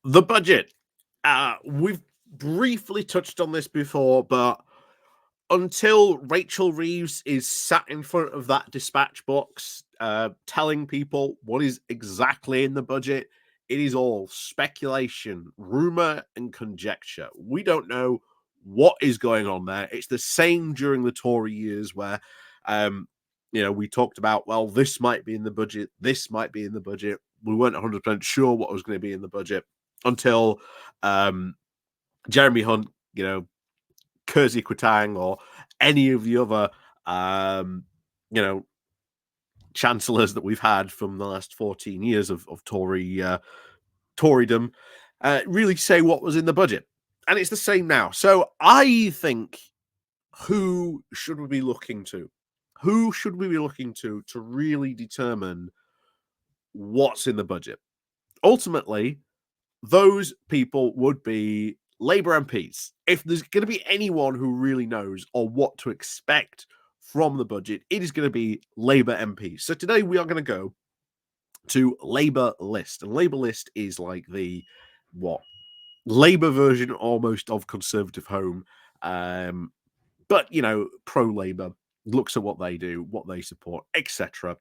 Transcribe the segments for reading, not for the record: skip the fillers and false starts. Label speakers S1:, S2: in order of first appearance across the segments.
S1: The budget. We've briefly touched on this before, but until Rachel Reeves is sat in front of that dispatch box, telling people what is exactly in the budget, it is all speculation, rumor, and conjecture. We don't know what is going on there. It's the same during the Tory years where, we talked about, well, this might be in the budget, this might be in the budget. We weren't 100% sure what was going to be in the budget until Jeremy Hunt, Kersey Quitang or any of the other, chancellors that we've had from the last 14 years of Torydom really say what was in the budget. And it's the same now. So I think, who should we be looking to? Who should we be looking to really determine what's in the budget? Ultimately, those people would be Labour MPs. If there's going to be anyone who really knows or what to expect from the budget, it is going to be Labour MPs. So today we are going to go to Labour List. And Labour List is like the Labour version almost of Conservative Home. But, pro-Labour, looks at what they do, what they support, etc.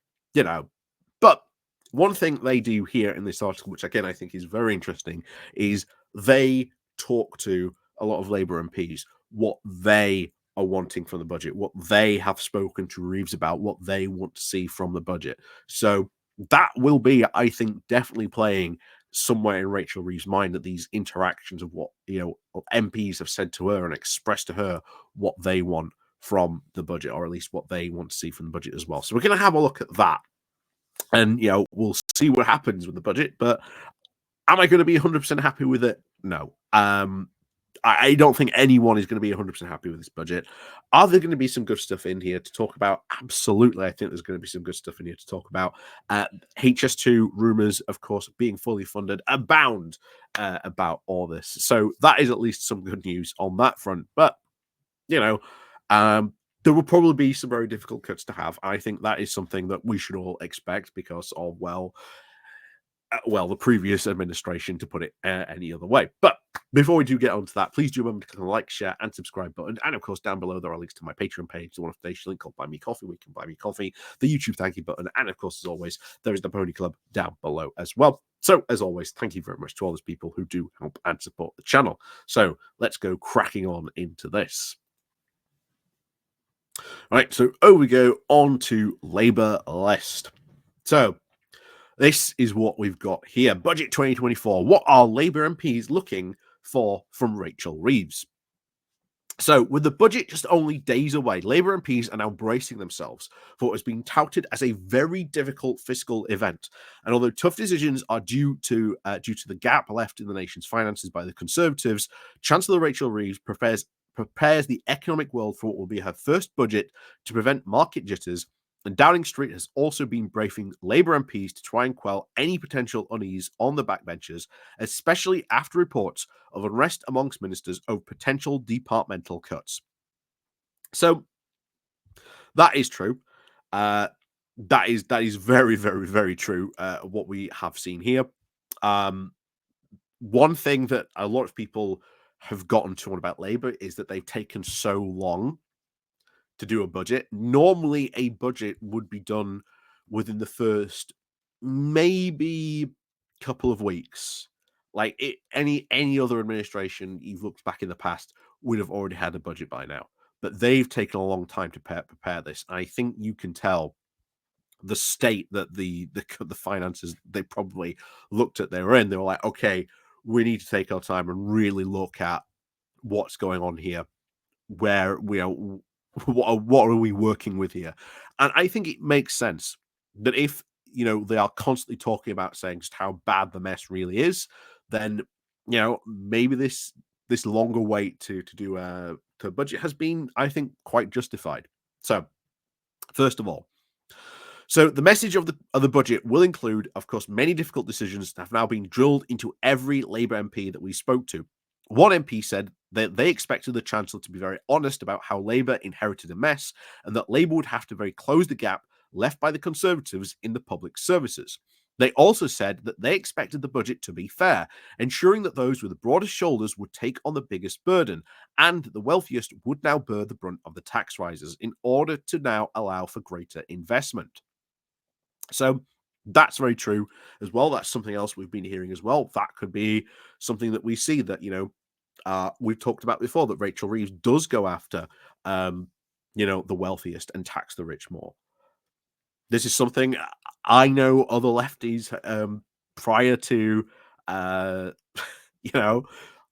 S1: But one thing they do here in this article, which again I think is very interesting, is they talk to a lot of Labour MPs, what they are wanting from the budget, what they have spoken to Reeves about, what they want to see from the budget. So that will be, I think, definitely playing somewhere in Rachel Reeves' mind, that these interactions of what MPs have said to her and expressed to her what they want from the budget, or at least what they want to see from the budget as well. So we're going to have a look at that. And, we'll see what happens with the budget. But am I going to be 100% happy with it? No. I don't think anyone is going to be 100% happy with this budget. Are there going to be some good stuff in here to talk about? Absolutely. I think there's going to be some good stuff in here to talk about. HS2 rumours, of course, being fully funded, abound about all this. So that is at least some good news on that front. But, there will probably be some very difficult cuts to have. I think that is something that we should all expect because of, the previous administration, to put it any other way. But before we do get onto that, please do remember to click the like, share, and subscribe button. And of course, down below, there are links to my Patreon page, the one of today's link called Buy Me Coffee, where you can buy me coffee, the YouTube thank you button, and of course, as always, there is the Pony Club down below as well. So, as always, thank you very much to all those people who do help and support the channel. So, let's go cracking on into this. All right, so over we go on to Labour List. So, this is what we've got here. Budget 2024. What are Labour MPs looking for from Rachel Reeves? So, with the budget just only days away, Labour MPs are now bracing themselves for what has been touted as a very difficult fiscal event. And although tough decisions are due to the gap left in the nation's finances by the Conservatives, Chancellor Rachel Reeves prepares the economic world for what will be her first budget to prevent market jitters. And Downing Street has also been briefing Labour MPs to try and quell any potential unease on the backbenchers, especially after reports of unrest amongst ministers over potential departmental cuts. So that is true. That is very, very, very true. What we have seen here. One thing that a lot of people have gotten to about Labour is that they've taken so long to do a budget. Normally, a budget would be done within the first maybe couple of weeks. Like any other administration you've looked back in the past would have already had a budget by now, but they've taken a long time to prepare this. I think you can tell the state that the finances they probably looked at they were in. They were like, okay, we need to take our time and really look at what's going on here, where we are. What are we working with here? And I think it makes sense that if they are constantly talking about saying just how bad the mess really is, then maybe this longer wait to do a budget has been, I think, quite justified. So first of all, so the message of the budget will include, of course, many difficult decisions that have now been drilled into every Labour MP that we spoke to. One MP said that they expected the Chancellor to be very honest about how Labour inherited a mess, and that Labour would have to very close the gap left by the Conservatives in the public services. They also said that they expected the budget to be fair, ensuring that those with the broadest shoulders would take on the biggest burden, and that the wealthiest would now bear the brunt of the tax rises in order to now allow for greater investment. So that's very true as well. That's something else we've been hearing as well. That could be something that we see that, we've talked about before, that Rachel Reeves does go after, um, the wealthiest and tax the rich more. This is something I know other lefties, prior to, uh, you know,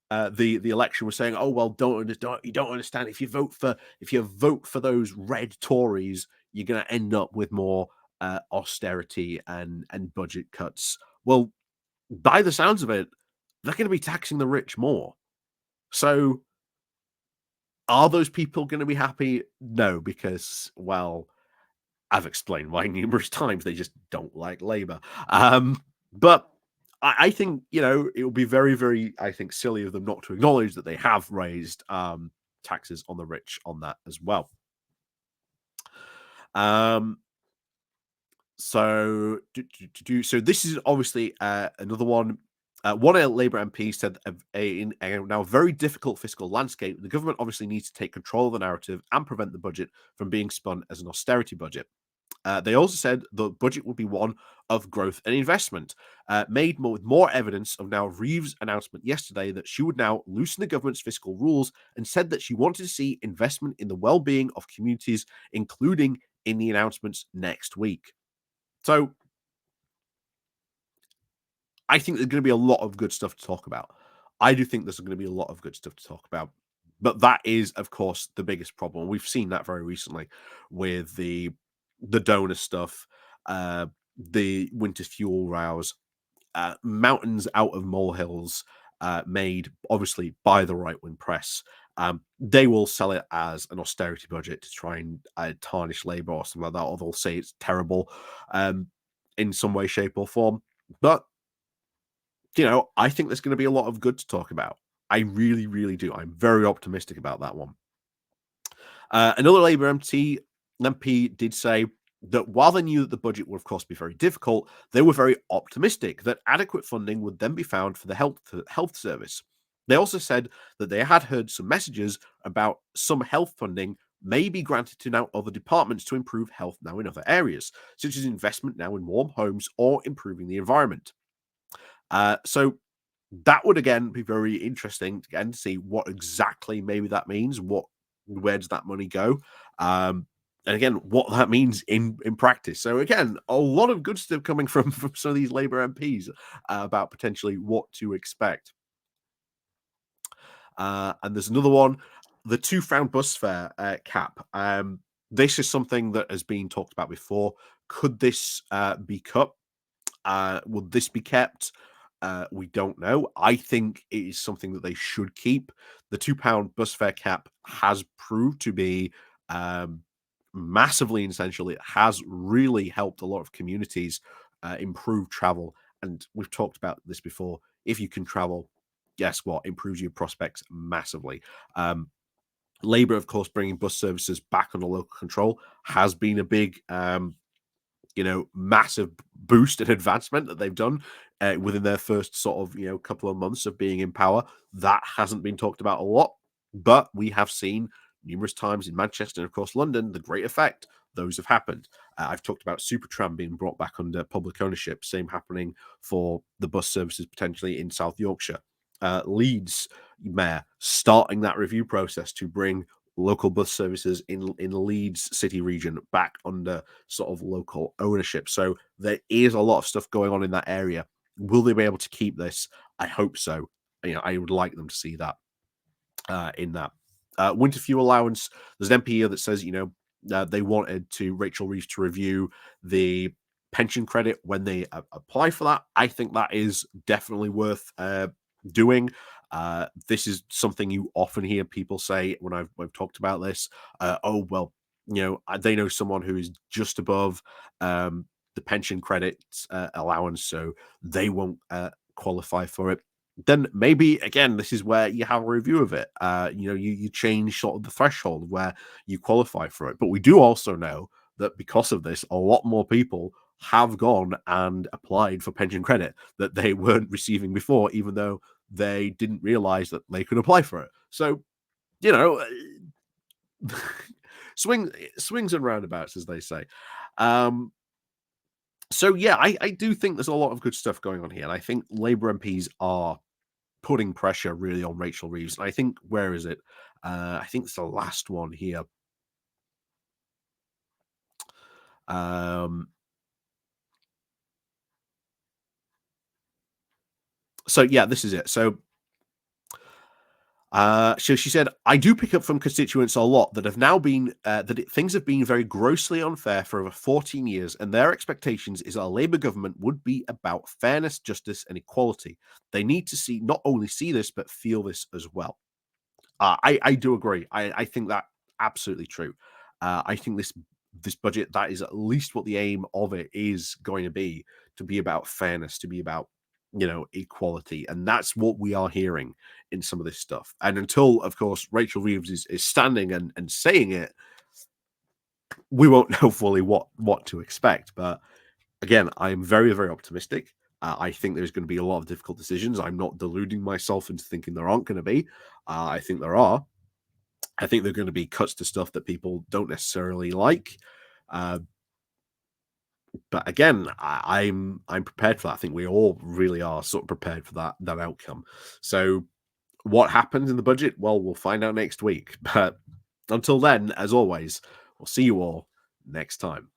S1: the election were saying, "Oh well, don't you don't understand. If you vote for those red Tories, you're going to end up with more austerity and budget cuts." Well, by the sounds of it, they're going to be taxing the rich more. So, are those people going to be happy? No, because I've explained why numerous times. They just don't like Labour. But I think, it would be very, very, I think, silly of them not to acknowledge that they have raised taxes on the rich on that as well. Um, so this is obviously another one. One Labour MP said, in a now very difficult fiscal landscape, the government obviously needs to take control of the narrative and prevent the budget from being spun as an austerity budget. They also said the budget would be one of growth and investment, made more with more evidence of now Reeves' announcement yesterday that she would now loosen the government's fiscal rules, and said that she wanted to see investment in the well-being of communities, including in the announcements next week. So I think there's going to be a lot of good stuff to talk about. I do think there's going to be a lot of good stuff to talk about. But that is, of course, the biggest problem. We've seen that very recently with the donor stuff, the winter fuel rows, mountains out of molehills, made obviously by the right wing press. They will sell it as an austerity budget to try and tarnish Labour or something like that, or they'll say it's terrible, in some way, shape, or form. But I think there's going to be a lot of good to talk about. I really, really do. I'm very optimistic about that one. Another Labour MP did say that while they knew that the budget would, of course, be very difficult, they were very optimistic that adequate funding would then be found for the health service. They also said that they had heard some messages about some health funding may be granted to now other departments to improve health now in other areas, such as investment now in warm homes or improving the environment. So that would again be very interesting again to see what exactly maybe that means. Where does that money go? And again, what that means in practice. So again, a lot of good stuff coming from some of these Labour MPs about potentially what to expect. And there's another one, the £2 bus fare cap. This is something that has been talked about before. Could this be cut? Will this be kept? We don't know. I think it is something that they should keep. The £2 bus fare cap has proved to be massively essential. It has really helped a lot of communities improve travel. And we've talked about this before. If you can travel, guess what? Improves your prospects massively. Labour, of course, bringing bus services back under local control has been a big massive boost and advancement that they've done within their first sort of, couple of months of being in power. That hasn't been talked about a lot, but we have seen numerous times in Manchester and, of course, London, the great effect those have happened. I've talked about Supertram being brought back under public ownership, same happening for the bus services potentially in South Yorkshire. Leeds mayor starting that review process to bring local bus services in Leeds city region back under sort of local ownership. So there is a lot of stuff going on in that area. Will they be able to keep this? I hope so. I would like them to see that in that. Winter fuel allowance. There's an MP here that says, they wanted to Rachel Reeves to review the pension credit when they apply for that. I think that is definitely worth doing. This is something you often hear people say when I've talked about this. Oh, well, they know someone who is just above the pension credit allowance, so they won't qualify for it. Then maybe again, this is where you have a review of it. You change sort of the threshold where you qualify for it. But we do also know that because of this, a lot more people have gone and applied for pension credit that they weren't receiving before, even though they didn't realize that they could apply for it. So, you know, swings and roundabouts, as they say. Um, so yeah, I do think there's a lot of good stuff going on here, and I think Labour MPs are putting pressure really on Rachel Reeves. And I think, where is it? I think it's the last one here. Um, so yeah, this is it. So she said, I do pick up from constituents a lot that have now been things have been very grossly unfair for over 14 years, and their expectations is that a Labour government would be about fairness, justice, and equality. They need to see not only see this but feel this as well. I do agree. I think that absolutely true. I think this budget, that is at least what the aim of it is going to be about fairness, to be about, equality, and that's what we are hearing in some of this stuff. And until, of course, Rachel Reeves is standing and saying it, we won't know fully what to expect. But again, I am very, very optimistic. I think there's going to be a lot of difficult decisions. I'm not deluding myself into thinking there aren't going to be. I think there are. I think there are going to be cuts to stuff that people don't necessarily like. Uh, but again, I'm prepared for that. I think we all really are sort of prepared for that outcome. So what happens in the budget? Well, we'll find out next week. But until then, as always, we'll see you all next time.